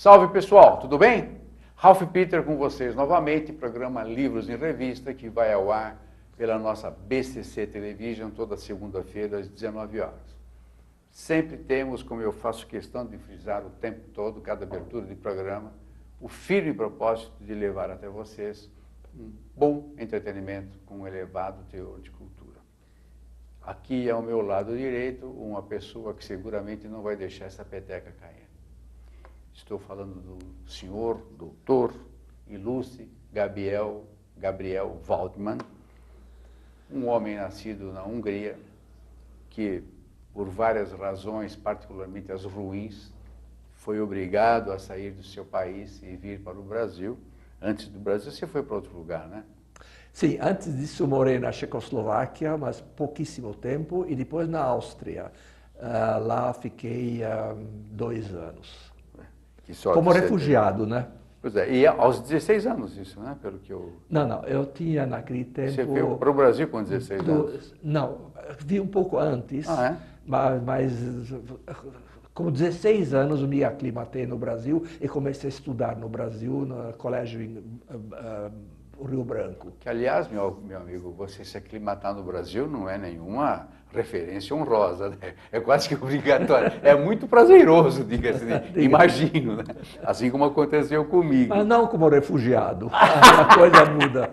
Salve pessoal, tudo bem? Ralph Peter com vocês novamente, programa Livros em Revista, que vai ao ar pela nossa BCC Television toda segunda-feira às 19 horas. Sempre temos, como eu faço questão de frisar o tempo todo, cada abertura de programa, o firme propósito de levar até vocês um bom entretenimento com um elevado teor de cultura. Aqui ao meu lado direito, uma pessoa que seguramente não vai deixar essa peteca cair. Estou falando do senhor, doutor, ilustre Gabriel Waldman, um homem nascido na Hungria, que, por várias razões, particularmente as ruins, foi obrigado a sair do seu país e vir para o Brasil. Antes do Brasil, você foi para outro lugar, né? Sim, antes disso morei na Checoslováquia, mas pouquíssimo tempo, e depois na Áustria. Lá fiquei 2 anos. Que sorte como refugiado, né? Pois é, e aos 16 anos isso, né? Pelo que eu... Não, eu tinha naquele tempo... Você veio para o Brasil com 16 anos? Não, vi um pouco antes, é? mas com 16 anos eu me aclimatei no Brasil e comecei a estudar no Brasil, no colégio em Rio Branco. Que, aliás, meu amigo, você se aclimatar no Brasil não é nenhuma referência honrosa, né? É quase que obrigatório. É muito prazeroso, diga-se, imagino, né? Assim como aconteceu comigo. Mas não como refugiado, a coisa muda.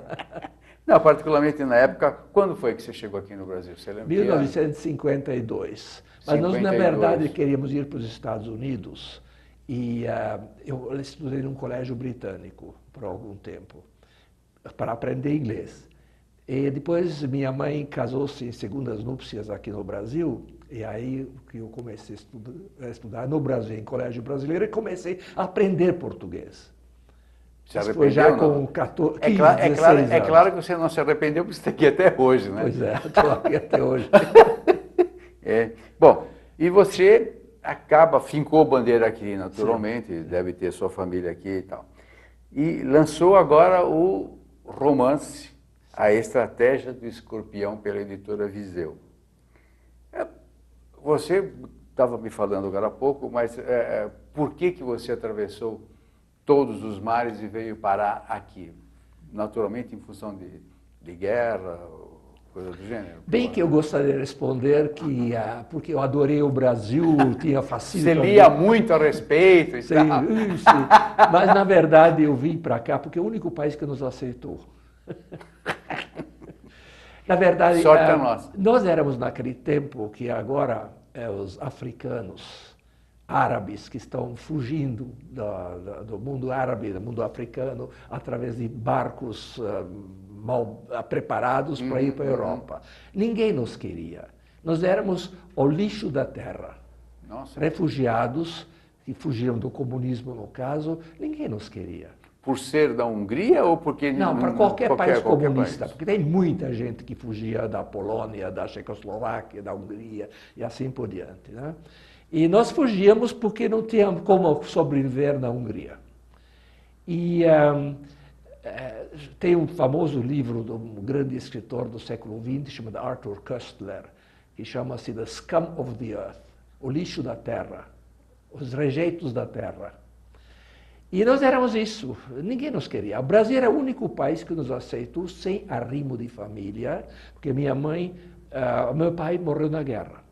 Não, particularmente na época, quando foi que você chegou aqui no Brasil? Você lembra? 1952. Mas nós, na verdade, queríamos ir para os Estados Unidos e eu estudei num colégio britânico por algum tempo, para aprender inglês. E depois minha mãe casou-se em segundas núpcias aqui no Brasil, e aí que eu comecei a estudar no Brasil, em colégio brasileiro, e comecei a aprender português. Se arrependeu, foi já não? com 14, 15, é claro que você não se arrependeu, porque você está aqui até hoje, né? Pois é, estou aqui até hoje. Bom, e você fincou bandeira aqui, naturalmente, sim, deve ter sua família aqui e tal. E lançou agora o romance A Estratégia do Escorpião, pela editora Viseu. Você estava me falando agora há pouco, mas por que você atravessou todos os mares e veio parar aqui? Naturalmente em função de guerra, coisa do gênero? Bem que eu gostaria de responder que porque eu adorei o Brasil, tinha fascínio. Você lia muito a respeito e tal. Sim. Mas na verdade eu vim para cá porque é o único país que nos aceitou. Na verdade, sorte é nossa. Nós éramos naquele tempo que agora os africanos, árabes, que estão fugindo do mundo árabe, do mundo africano, através de barcos mal preparados para ir para a Europa. Ninguém nos queria. Nós éramos o lixo da terra. Nossa. Refugiados, que fugiam do comunismo, no caso, ninguém nos queria. Por ser da Hungria ou porque... Não, para qualquer país comunista, país. porque tem muita gente que fugia da Polônia, da Checoslováquia, da Hungria e assim por diante, né? E nós fugíamos porque não tínhamos como sobreviver na Hungria. E tem um famoso livro de um grande escritor do século XX, chamado Arthur Koestler, que chama-se The Scum of the Earth, o lixo da terra, os rejeitos da terra. E nós éramos isso, ninguém nos queria. O Brasil era o único país que nos aceitou sem arrimo de família, porque meu pai morreu na guerra.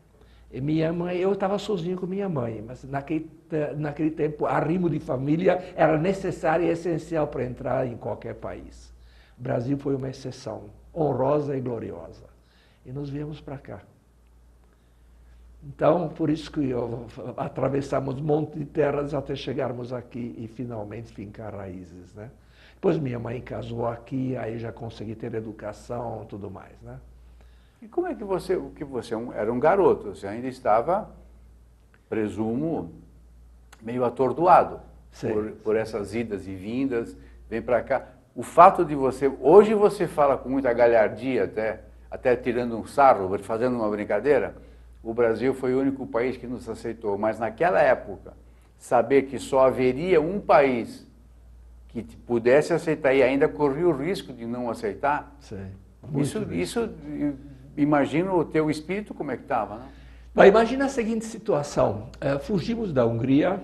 E minha mãe, eu estava sozinho com minha mãe, mas naquele tempo arrimo de família era necessário e essencial para entrar em qualquer país. O Brasil foi uma exceção, honrosa e gloriosa. E nós viemos para cá. Então, por isso que atravessamos um monte de terras até chegarmos aqui e finalmente fincar raízes, né? Depois minha mãe casou aqui, aí já consegui ter educação e tudo mais, né? E como é que você era um garoto, você ainda estava, presumo, meio atordoado por essas idas e vindas, vem para cá. O fato de hoje você fala com muita galhardia, até tirando um sarro, fazendo uma brincadeira, o Brasil foi o único país que nos aceitou, mas naquela época, saber que só haveria um país que pudesse aceitar e ainda corria o risco de não aceitar, sim, isso imagino o teu espírito como é que estava, né? Mas imagina a seguinte situação, fugimos da Hungria,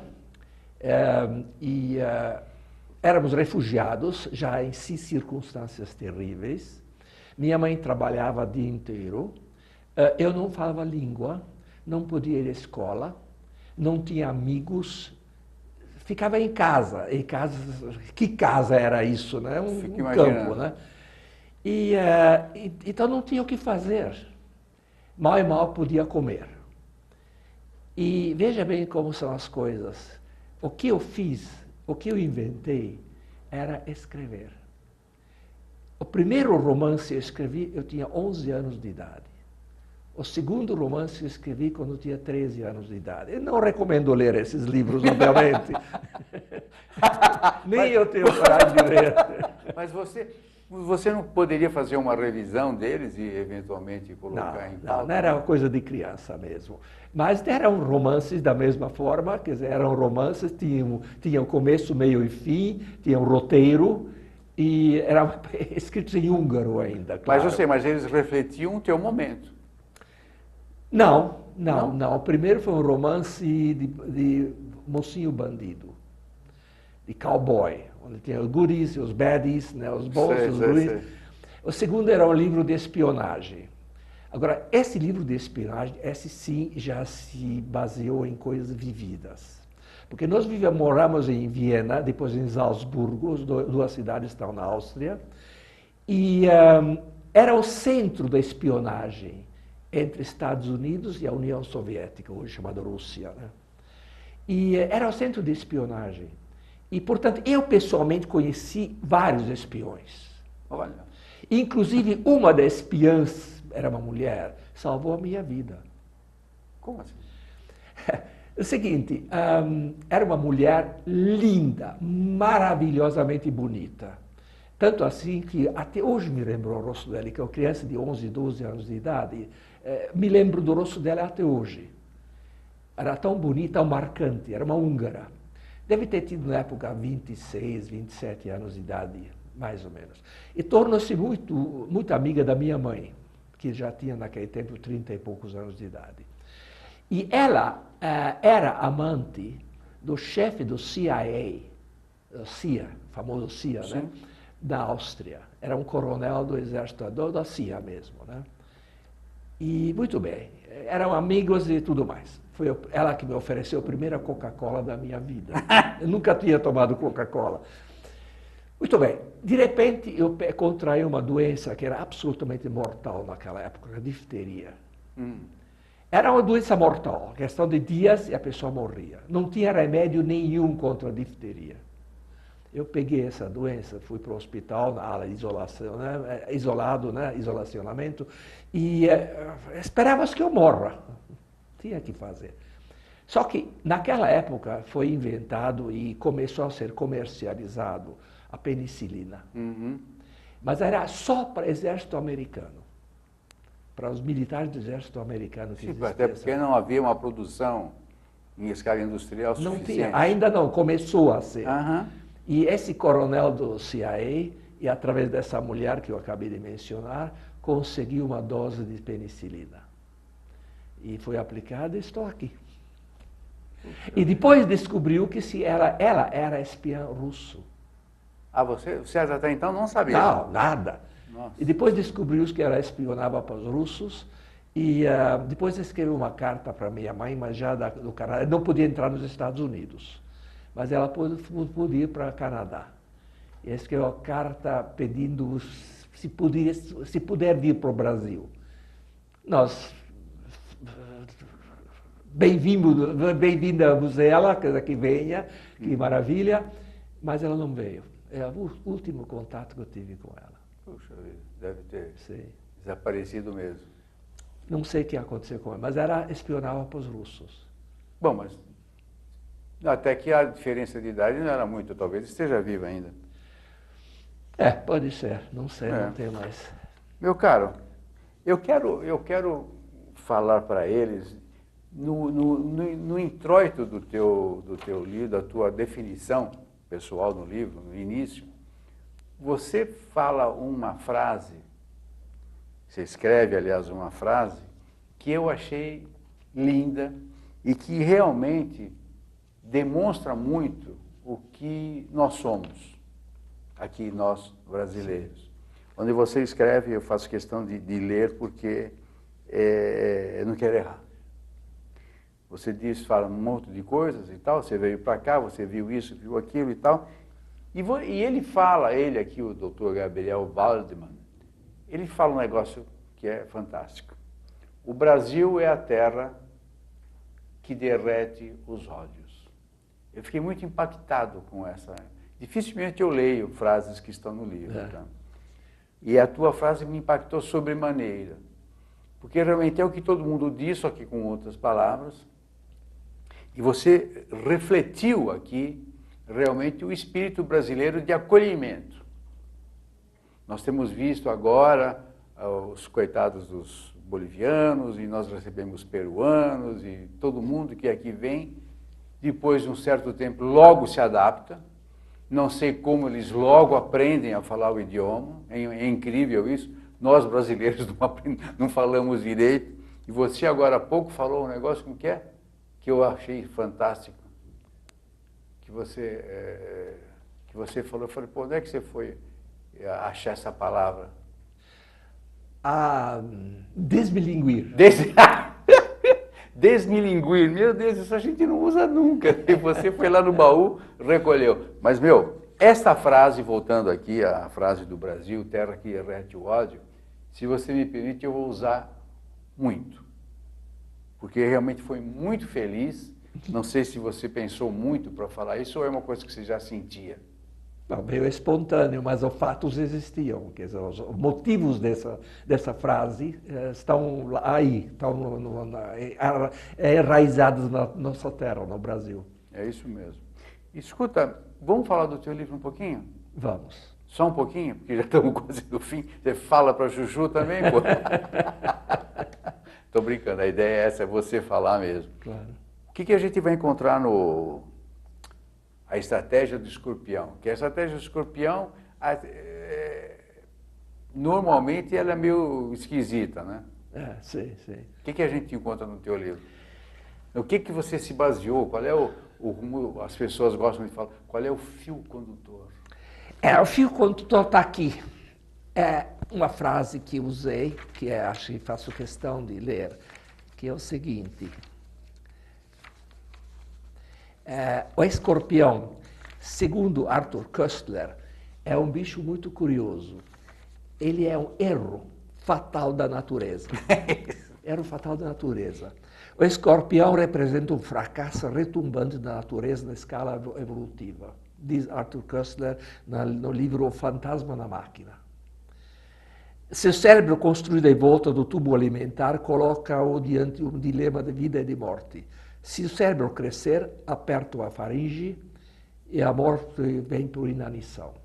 Éramos refugiados, já em circunstâncias terríveis. Minha mãe trabalhava o dia inteiro. Eu não falava língua, não podia ir à escola, não tinha amigos. Ficava em casa. Que casa era isso, né? Um campo, né? Então não tinha o que fazer. Mal e mal podia comer. E veja bem como são as coisas. O que eu fiz, o que eu inventei, era escrever. O primeiro romance que eu escrevi, eu tinha 11 anos de idade. O segundo romance eu escrevi quando eu tinha 13 anos de idade. Eu não recomendo ler esses livros, obviamente. Nem eu tenho coragem de ler. Mas você não poderia fazer uma revisão deles e eventualmente colocar em pauta? Não era coisa de criança mesmo. Mas eram romances da mesma forma, quer dizer, eram romances, tinham começo, meio e fim, tinham roteiro, e eram escritos em húngaro ainda, claro. Mas eles refletiam o teu momento. Não. O primeiro foi um romance de mocinho bandido, de cowboy, onde tinha os goodies, os baddies, né, os bons, os ruins. O segundo era um livro de espionagem. Agora, esse livro de espionagem, esse sim já se baseou em coisas vividas. Porque nós moramos em Viena, depois em Salzburgo, duas cidades estão na Áustria, e era o centro da espionagem entre Estados Unidos e a União Soviética, hoje chamada Rússia, né? E era o centro de espionagem. E, portanto, eu pessoalmente conheci vários espiões. Olha. Inclusive, uma das espiãs, era uma mulher, salvou a minha vida. Como assim? É o seguinte, era uma mulher linda, maravilhosamente bonita. Tanto assim que até hoje me lembro o rosto dela, que é uma criança de 11, 12 anos de idade, me lembro do rosto dela até hoje. Era tão bonita, tão marcante, era uma húngara. Deve ter tido na época 26, 27 anos de idade, mais ou menos. E tornou-se muito amiga da minha mãe, que já tinha naquele tempo 30 e poucos anos de idade. E ela era amante do chefe do CIA, famoso CIA, né? Da Áustria. Era um coronel do exército, da CIA mesmo, né? E, muito bem, eram amigos e tudo mais. Foi ela que me ofereceu a primeira Coca-Cola da minha vida. Eu nunca tinha tomado Coca-Cola. Muito bem, de repente eu contraí uma doença que era absolutamente mortal naquela época, a difteria. Era uma doença mortal, questão de dias e a pessoa morria. Não tinha remédio nenhum contra a difteria. Eu peguei essa doença, fui para o hospital, na ala de isolação, né? Isolado, né? Isolacionamento, e esperava-se que eu morra. Tinha que fazer. Só que, naquela época, foi inventado e começou a ser comercializado a penicilina. Mas era só para o exército americano. Para os militares do exército americano. Sim, até porque não havia uma produção em escala industrial suficiente. Não tinha, ainda não, começou a ser. E esse coronel do CIA, e através dessa mulher que eu acabei de mencionar, conseguiu uma dose de penicilina. E foi aplicada e estou aqui. E depois descobriu que ela era espiã russo. Ah, você até então não sabia? Não, nada. Nossa. E depois descobriu que ela espionava para os russos. E depois escreveu uma carta para minha mãe, mas já do Canadá. Não podia entrar nos Estados Unidos. Mas ela podia ir para o Canadá. E escreveu a carta pedindo se puder vir para o Brasil. Nós, bem-vinda a você, ela, que venha, que maravilha, mas ela não veio. É o último contato que eu tive com ela. Puxa vida, deve ter desaparecido mesmo. Não sei o que aconteceu com ela, mas ela espionava para os russos. Bom, mas até que a diferença de idade não era muito, talvez esteja viva ainda. Pode ser, não sei, não tem mais. Meu caro, eu quero falar para eles, no introito do teu livro, da tua definição pessoal no livro, no início, você fala uma frase, você escreve, aliás, uma frase, que eu achei linda e que realmente demonstra muito o que nós somos, aqui nós brasileiros. Quando você escreve, eu faço questão de ler porque eu não quero errar. Você diz, fala um monte de coisas e tal, você veio para cá, você viu isso, viu aquilo e tal. E ele fala, ele aqui, o Dr. Gabriel Waldman, ele fala um negócio que é fantástico. O Brasil é a terra que derrete os ódios. Eu fiquei muito impactado com essa. Dificilmente eu leio frases que estão no livro. Tá? E a tua frase me impactou sobremaneira. Porque realmente é o que todo mundo diz, só que com outras palavras. E você refletiu aqui realmente o espírito brasileiro de acolhimento. Nós temos visto agora os coitados dos bolivianos, e nós recebemos peruanos, e todo mundo que aqui vem, depois de um certo tempo, logo se adapta. Não sei como eles logo aprendem a falar o idioma, é incrível isso. Nós brasileiros não falamos direito. E você agora há pouco falou um negócio como que é? Que eu achei fantástico. Que você falou, eu falei, pô, onde é que você foi achar essa palavra? Desmilinguir. Desmilinguir, meu Deus, isso a gente não usa nunca. E você foi lá no baú, recolheu. Mas, esta frase, voltando aqui à frase do Brasil, terra que derrete o ódio, se você me permite, eu vou usar muito. Porque realmente foi muito feliz. Não sei se você pensou muito para falar isso ou é uma coisa que você já sentia. Não, veio espontâneo, mas os fatos existiam. Quer dizer, os motivos dessa frase estão aí, estão enraizados na nossa terra, no Brasil. É isso mesmo. Escuta, vamos falar do teu livro um pouquinho? Vamos. Só um pouquinho, porque já estamos quase no fim. Você fala para Chuchu também, pô? Estou brincando, a ideia é essa, é você falar mesmo. Claro. O que a gente vai encontrar no... A estratégia do escorpião? Que a estratégia do escorpião, normalmente, ela é meio esquisita, né? Sim. O que a gente encontra no teu livro? O que você se baseou? Qual é o rumo? As pessoas gostam de falar. Qual é o fio condutor? O fio condutor está aqui. É uma frase que usei, que acho que faço questão de ler, que é o seguinte. O escorpião, segundo Arthur Koestler, é um bicho muito curioso. Ele é um erro fatal da natureza. Erro fatal da natureza. O escorpião representa um fracasso retumbante da natureza na escala evolutiva, diz Arthur Koestler no livro O Fantasma na Máquina. Seu cérebro, construído em volta do tubo alimentar, coloca-o diante de um dilema de vida e de morte. Se o cérebro crescer, aperta a faringe e a morte vem por inanição.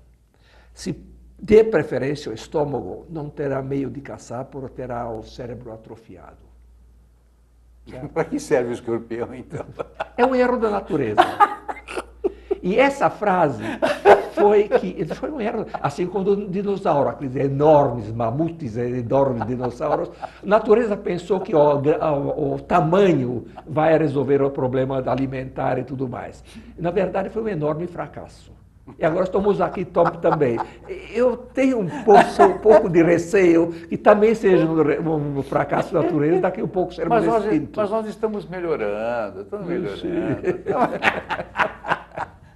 Se de preferência o estômago, não terá meio de caçar, porque terá o cérebro atrofiado. Para que serve o escorpião, então? É um erro da natureza. E essa frase foi um erro. Assim como o dinossauro, aqueles enormes mamutes, enormes dinossauros, a natureza pensou que o tamanho vai resolver o problema alimentar e tudo mais. Na verdade, foi um enorme fracasso. E agora estamos aqui também. Eu tenho um pouco de receio que também seja um fracasso da natureza, daqui a um pouco seremos extintos. Mas nós estamos melhorando, estamos melhorando.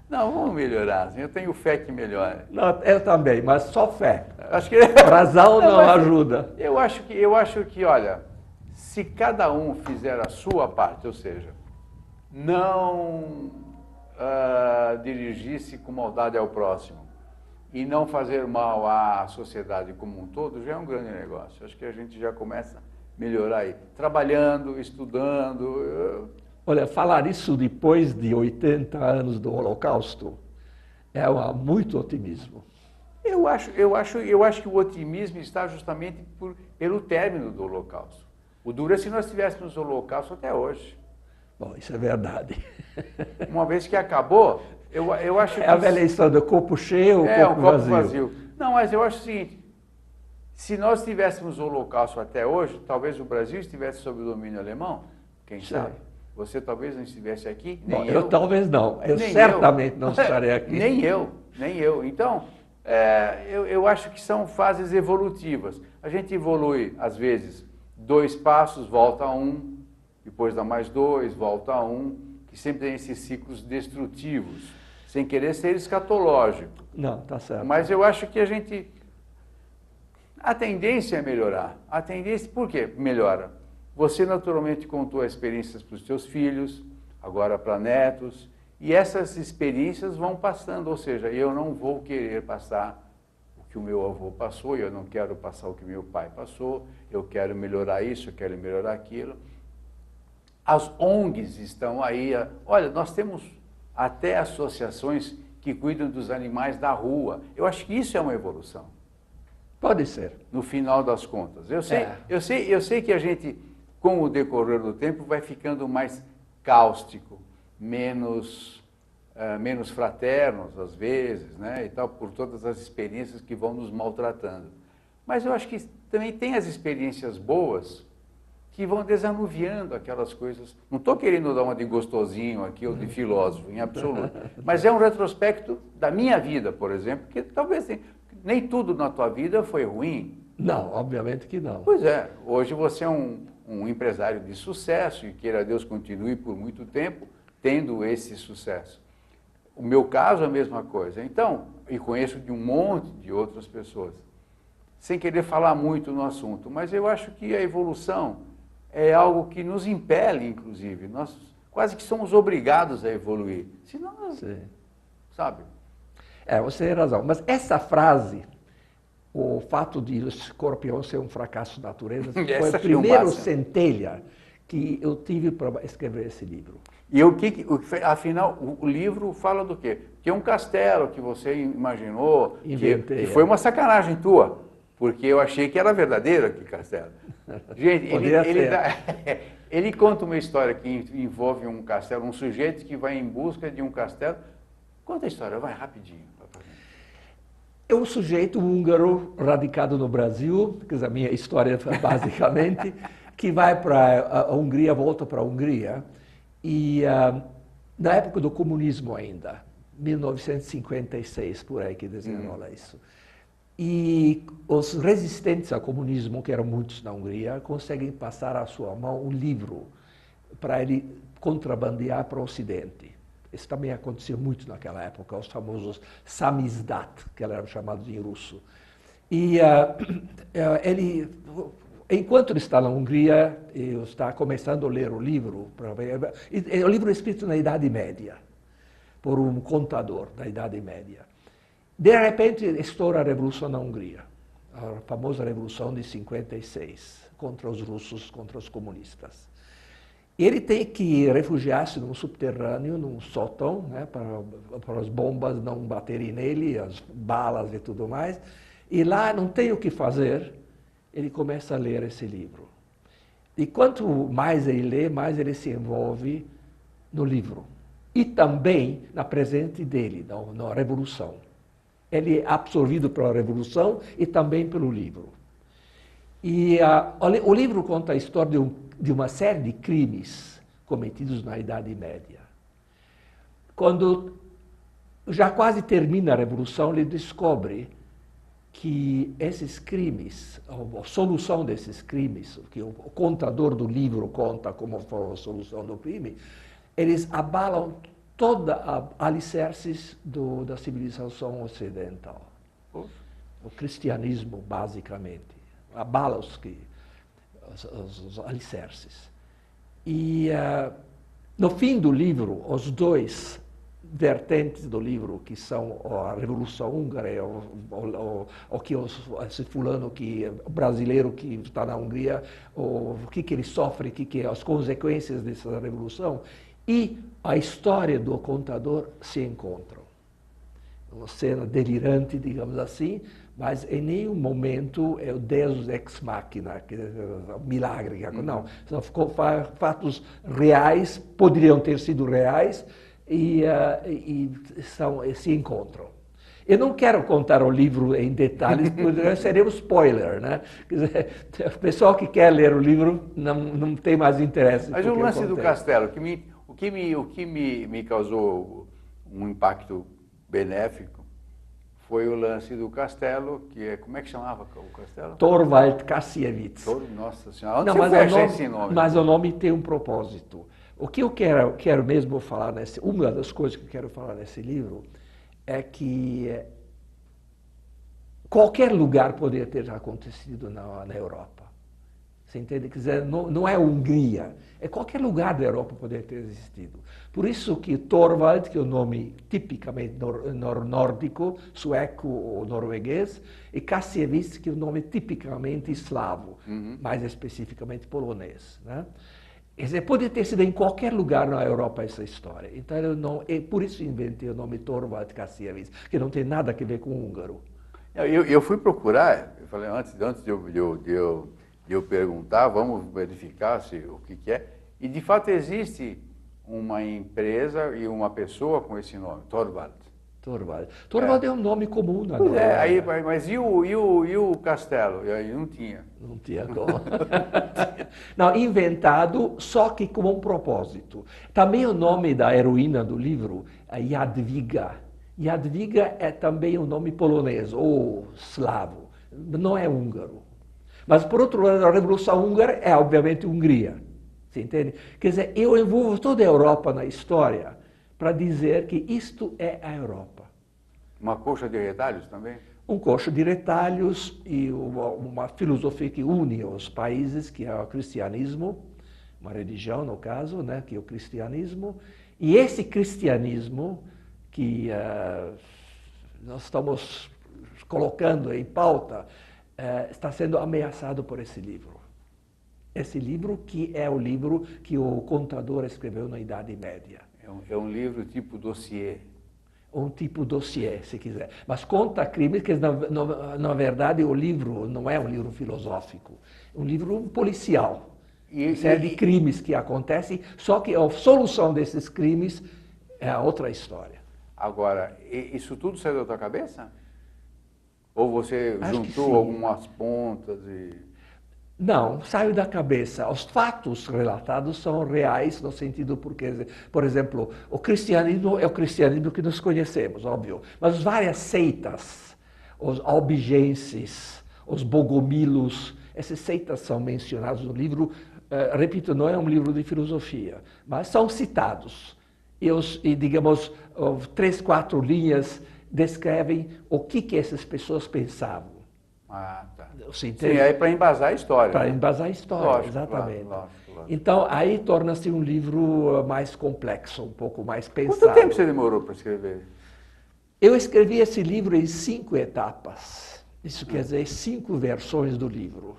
Não, vamos melhorar. Eu tenho fé que melhore. Não, eu também, mas só fé. Acho que... Razão não ajuda. Eu acho que, olha, se cada um fizer a sua parte, ou seja, não dirigir-se com maldade ao próximo e não fazer mal à sociedade como um todo, já é um grande negócio. Acho que a gente já começa a melhorar aí. Trabalhando, estudando... Olha, falar isso depois de 80 anos do Holocausto é muito otimismo. Eu acho que o otimismo está justamente pelo término do Holocausto. O duro é se nós tivéssemos o Holocausto até hoje. Bom, isso é verdade. Uma vez que acabou, eu acho que... É a velha história do copo cheio ou copo vazio. Não, mas eu acho o seguinte, se nós tivéssemos o Holocausto até hoje, talvez o Brasil estivesse sob o domínio alemão, quem sabe? Você talvez não estivesse aqui, Bom, nem eu. Talvez não. Eu Nem certamente não estarei aqui. Nem eu. Então, eu acho que são fases evolutivas. A gente evolui, às vezes, 2 passos, volta a 1, depois dá mais 2, volta a 1, que sempre tem esses ciclos destrutivos, sem querer ser escatológico. Não, tá certo. Mas eu acho que a tendência é melhorar. A tendência, por quê melhora? Você naturalmente contou experiências para os seus filhos, agora para netos, e essas experiências vão passando, ou seja, eu não vou querer passar o que o meu avô passou, eu não quero passar o que meu pai passou, eu quero melhorar isso, eu quero melhorar aquilo. As ONGs estão aí, olha, nós temos até associações que cuidam dos animais da rua. Eu acho que isso é uma evolução. Pode ser. No final das contas. Eu sei que a gente, com o decorrer do tempo, vai ficando mais cáustico, menos fraternos, às vezes, né, e tal, por todas as experiências que vão nos maltratando. Mas eu acho que também tem as experiências boas que vão desanuviando aquelas coisas. Não estou querendo dar uma de gostosinho aqui ou de filósofo, em absoluto. Mas é um retrospecto da minha vida, por exemplo, que talvez nem tudo na tua vida foi ruim. Não, obviamente que não. Pois é, hoje você é um empresário de sucesso e queira Deus continue por muito tempo tendo esse sucesso. O meu caso é a mesma coisa. Então, e conheço de um monte de outras pessoas, sem querer falar muito no assunto, mas eu acho que a evolução é algo que nos impele, inclusive. Nós quase que somos obrigados a evoluir. Senão, sabe? Você tem razão. Mas essa frase, o fato de o escorpião ser um fracasso da natureza, foi a primeira centelha que eu tive para escrever esse livro. E afinal, o livro fala do quê? Que é um castelo que você imaginou, que foi uma sacanagem tua, porque eu achei que era verdadeiro aquele castelo. Gente, ele conta uma história que envolve um castelo, um sujeito que vai em busca de um castelo. Conta a história, vai rapidinho. É um sujeito húngaro radicado no Brasil, quer dizer, a minha história basicamente, que vai para a Hungria, volta para a Hungria, e na época do comunismo ainda, 1956, por aí que desenrola isso. E os resistentes ao comunismo, que eram muitos na Hungria, conseguem passar à sua mão um livro para ele contrabandear para o Ocidente. Isso também acontecia muito naquela época, os famosos samizdat, que eram chamados em russo. E ele, enquanto ele está na Hungria, ele está começando a ler o livro. O livro é escrito na Idade Média, por um contador da Idade Média. De repente, estoura a Revolução na Hungria, a famosa Revolução de 56, contra os russos, contra os comunistas. Ele tem que refugiar-se num subterrâneo, num sótão, né, para as bombas não baterem nele, as balas e tudo mais. E lá não tem o que fazer, ele começa a ler esse livro. E quanto mais ele lê, mais ele se envolve no livro. E também na presente dele, na Revolução. Ele é absorvido pela Revolução e também pelo livro. E o livro conta a história de uma série de crimes cometidos na Idade Média. Quando já quase termina a Revolução, ele descobre que esses crimes, a solução desses crimes, que o contador do livro conta como foi a solução do crime, eles abalam toda a alicerces da civilização ocidental. O cristianismo, basicamente, abala os alicerces. E no fim do livro, os dois vertentes do livro, que são a Revolução Húngara, esse fulano o brasileiro que está na Hungria, o que ele sofre, as consequências dessa revolução, e a história do contador se encontram. Uma cena delirante, digamos assim, mas em nenhum momento é o Deus ex machina, que é um milagre. Não, são fatos reais, poderiam ter sido reais, e se encontram. Eu não quero contar o livro em detalhes, porque seria um spoiler, né? Quer dizer, o pessoal que quer ler o livro não tem mais interesse. Mas o lance do castelo, o que me causou um impacto benéfico foi o lance do castelo, que é, como é que chamava o castelo? Torvald Kassiewicz. Nossa Senhora, onde não, você mas foi achar esse nome? Mas o nome tem um propósito. O que eu quero mesmo falar uma das coisas que eu quero falar nesse livro é que qualquer lugar poderia ter acontecido na Europa. Você entende? Quer dizer, não é Hungria, é qualquer lugar da Europa poderia ter existido. Por isso que Torvald, que é o nome tipicamente nórdico, sueco ou norueguês, e Kassiewicz, que é o nome tipicamente eslavo, mais especificamente polonês, né? Quer dizer, pode ter sido em qualquer lugar na Europa essa história. Então, por isso inventei o nome Torvald Kassiewicz, que não tem nada a ver com húngaro. Eu fui procurar, eu falei, antes de eu perguntar, vamos verificar o que é. E, de fato, existe uma empresa e uma pessoa com esse nome, Torvald. Torvald é um nome comum na Noruega. Noruega. Aí, mas e o castelo? E aí não tinha. Não tinha como. Não, inventado, só que com um propósito. Também o nome da heroína do livro é Jadwiga. Jadwiga é também um nome polonês ou eslavo, não é húngaro. Mas, por outro lado, a Revolução Húngara é, obviamente, Hungria. Você entende? Quer dizer, eu envolvo toda a Europa na história para dizer que isto é a Europa. Uma coxa de retalhos também? Um coxo de retalhos e uma filosofia que une os países, que é o cristianismo, uma religião, no caso, né, que é o cristianismo. E esse cristianismo que nós estamos colocando em pauta está sendo ameaçado por esse livro. Esse livro que é o livro que o contador escreveu na Idade Média. É um livro tipo dossiê. Um tipo dossiê, se quiser. Mas conta crimes que, na verdade, o livro não é um livro filosófico. É um livro policial. Série de crimes que acontecem, só que a solução desses crimes é outra história. Agora, isso tudo saiu da tua cabeça? Ou você Acho juntou algumas pontas e... Não, saiu da cabeça. Os fatos relatados são reais no sentido porque, por exemplo, o cristianismo é o cristianismo que nós conhecemos, óbvio. Mas várias seitas, os albigenses, os bogomilos, essas seitas são mencionados no livro. Repito, não é um livro de filosofia, mas são citados. E digamos, 3, 4 linhas descrevem o que essas pessoas pensavam. Ah, tá. Sim, aí para embasar a história. Para né? embasar a história, Lógico, exatamente. Lógico. Então, aí torna-se um livro mais complexo, um pouco mais pensado. Quanto tempo você demorou para escrever? Eu escrevi esse livro em 5 etapas. Isso quer dizer 5 versões do livro.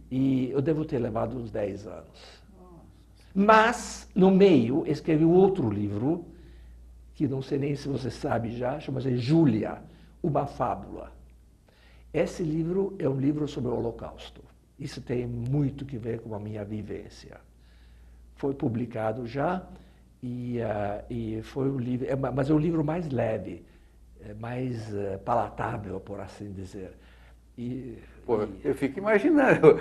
E eu devo ter levado uns 10 anos. Mas, no meio, escrevi outro livro, que não sei nem se você sabe já, chama-se Júlia, uma fábula. Esse livro é um livro sobre o Holocausto. Isso tem muito que ver com a minha vivência. Foi publicado já e foi um livro, mas é um livro mais leve, mais palatável, por assim dizer. Eu fico imaginando,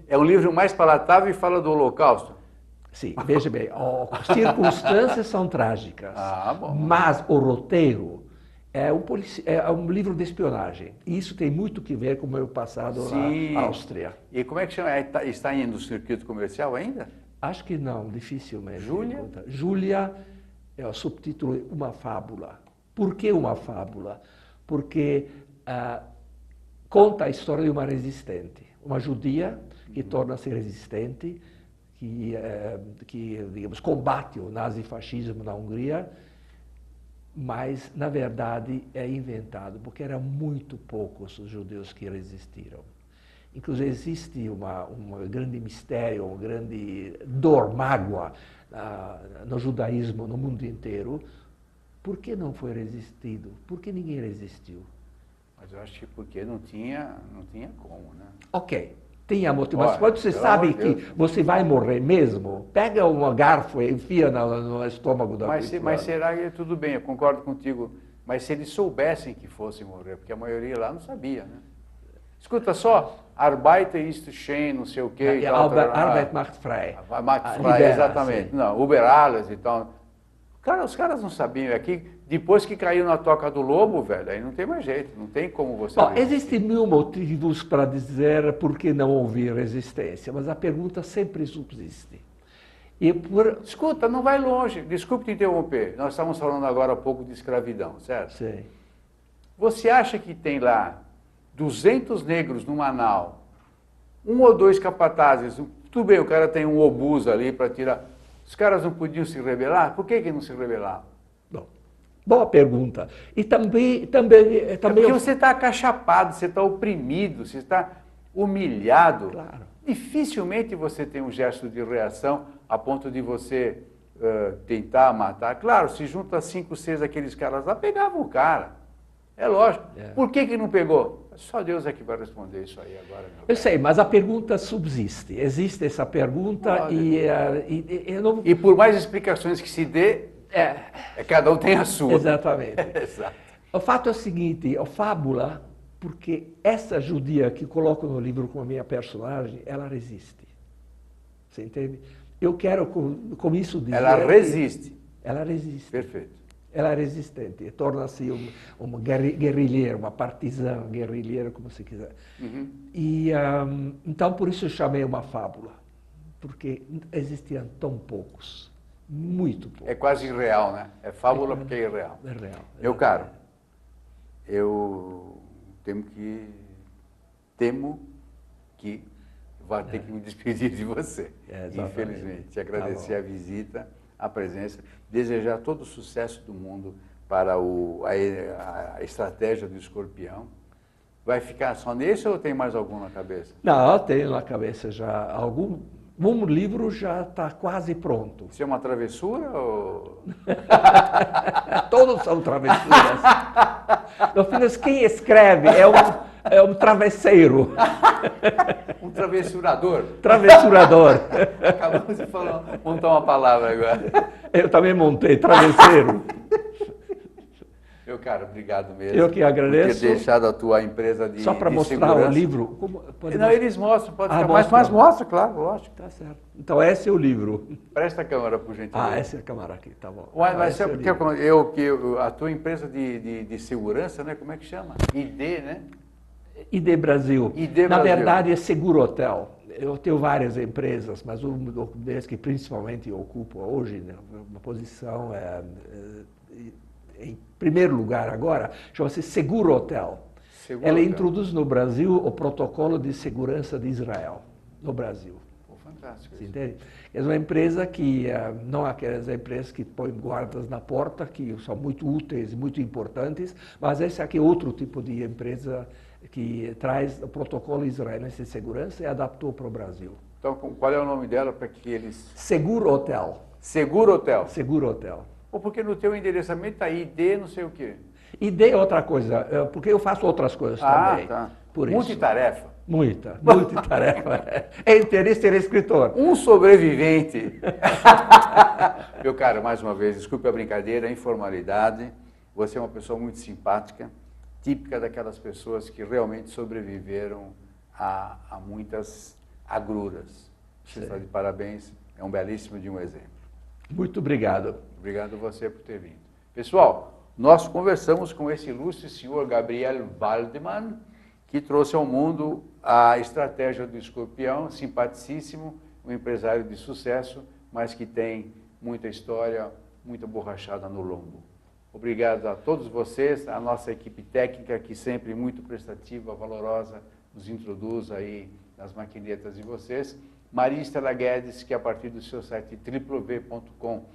é um livro mais palatável e fala do Holocausto. Sim, veja bem, as circunstâncias são trágicas, mas o roteiro é um livro de espionagem. E isso tem muito que ver com o meu passado na Áustria. E como é que chama? Está indo no circuito comercial ainda? Acho que não, dificilmente. Júlia? Júlia é o subtítulo Uma Fábula. Por que uma fábula? Porque conta a história de uma resistente, uma judia que torna-se resistente, que digamos, combate o nazifascismo na Hungria, mas, na verdade, é inventado, porque eram muito poucos os judeus que resistiram. Inclusive, existe um grande mistério, uma grande dor, mágoa no judaísmo no mundo inteiro. Por que não foi resistido? Por que ninguém resistiu? Mas eu acho que porque não tinha como, né? Ok. Tem a motivação. Mas você sabe que você vai morrer mesmo? Pega um garfo e enfia no estômago da pessoa. Mas será que tudo bem, eu concordo contigo. Mas se eles soubessem que fossem morrer, porque a maioria lá não sabia, né? Escuta só, Arbeit ist schön, não sei o quê. E tal, Arbeit macht frei. Macht frei, exatamente. Sim. Não, Über alles e tal. Cara, os caras não sabiam. Aqui, depois que caiu na toca do lobo, velho, aí não tem mais jeito, não tem como você... Bom, existem 1000 motivos para dizer por que não houve resistência, mas a pergunta sempre subsiste. Escuta, não vai longe. Desculpe te interromper. Nós estamos falando agora há pouco de escravidão, certo? Sim. Você acha que tem lá 200 negros no Manaus, 1 ou 2 capatazes, tudo bem, o cara tem um obus ali para tirar... Os caras não podiam se rebelar? Por que não se rebelaram? Bom, boa pergunta. E também porque você está acachapado, você está oprimido, você está humilhado. Claro. Dificilmente você tem um gesto de reação a ponto de você tentar matar. Claro, se junta 5, 6 aqueles caras lá, pegavam o cara. É lógico. Por que não pegou? Só Deus é que vai responder isso aí agora. Eu sei, mas a pergunta subsiste. Existe essa pergunta e por mais explicações que se dê, cada um tem a sua. Exatamente. Exato. O fato é o seguinte, a fábula, porque essa judia que coloco no livro como minha personagem, ela resiste. Você entende? Eu quero com isso dizer... Ela resiste. Ela resiste. Perfeito. Ela é resistente, torna-se uma guerrilheira, uma partizã, guerrilheira, como se quiser. Uhum. E então por isso eu chamei uma fábula, porque existiam tão poucos, muito poucos. É quase irreal, né? É fábula porque é irreal. É real. Meu caro, eu temo que vou ter que me despedir de você, infelizmente. Te agradecer a visita, a presença, desejar todo o sucesso do mundo para a estratégia do Escorpião. Vai ficar só nesse ou tem mais algum na cabeça? Não, eu tenho na cabeça já um livro já está quase pronto. Isso é uma travessura ou... Todos são travessuras. No fim, quem escreve é um travesseiro. Um travessurador. Travessurador. Acabamos de montar uma palavra agora. Eu também montei, travesseiro. Meu caro, obrigado mesmo. Eu que agradeço. Por ter deixado a tua empresa de Só para mostrar segurança. o livro. Não, eles mostram, pode ficar mostra. Mas mostra, claro, lógico. Tá certo. Então esse é o livro. Presta a câmera, por gentileza. Essa é a câmera aqui, tá bom. Mas porque a tua empresa de segurança, né? Como é que chama? ID, né? ID Brasil. ID Na Brasil. verdade é Seguro Hotel. Eu tenho várias empresas, mas uma das que principalmente eu ocupo hoje, né, uma posição em primeiro lugar agora, chama-se Seguro Hotel. Ela introduz no Brasil o protocolo de segurança de Israel, no Brasil. Fantástico. Você entende? É uma empresa que, não aquelas empresas que põem guardas na porta, que são muito úteis e muito importantes, mas esse aqui é outro tipo de empresa que traz o protocolo israelense de segurança e adaptou para o Brasil. Então, qual é o nome dela para que eles... Seguro Hotel. Seguro Hotel? Seguro Hotel. Ou porque no teu endereçamento está ID não sei o quê. ID é outra coisa, porque eu faço outras coisas também. Tá. Por multitarefa. Muita tarefa. É interesse ser escritor. Um sobrevivente. Meu caro, mais uma vez, desculpe a brincadeira, a informalidade. Você é uma pessoa muito simpática, típica daquelas pessoas que realmente sobreviveram a muitas agruras. Você está de parabéns, é um belíssimo de um exemplo. Muito obrigado. Obrigado a você por ter vindo. Pessoal, nós conversamos com esse ilustre senhor Gabriel Waldman, que trouxe ao mundo a estratégia do Escorpião, simpaticíssimo, um empresário de sucesso, mas que tem muita história, muita borrachada no lombo. Obrigado a todos vocês, a nossa equipe técnica, que sempre muito prestativa, valorosa, nos introduz aí nas maquinetas de vocês. Maria Estela Guedes, que a partir do seu site www.com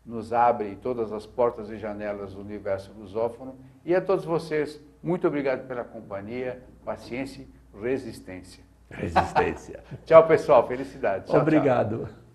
nos abre todas as portas e janelas do universo lusófono. E a todos vocês, muito obrigado pela companhia, paciência e resistência. Resistência. Tchau, pessoal. Felicidade. Tchau, obrigado. Tchau.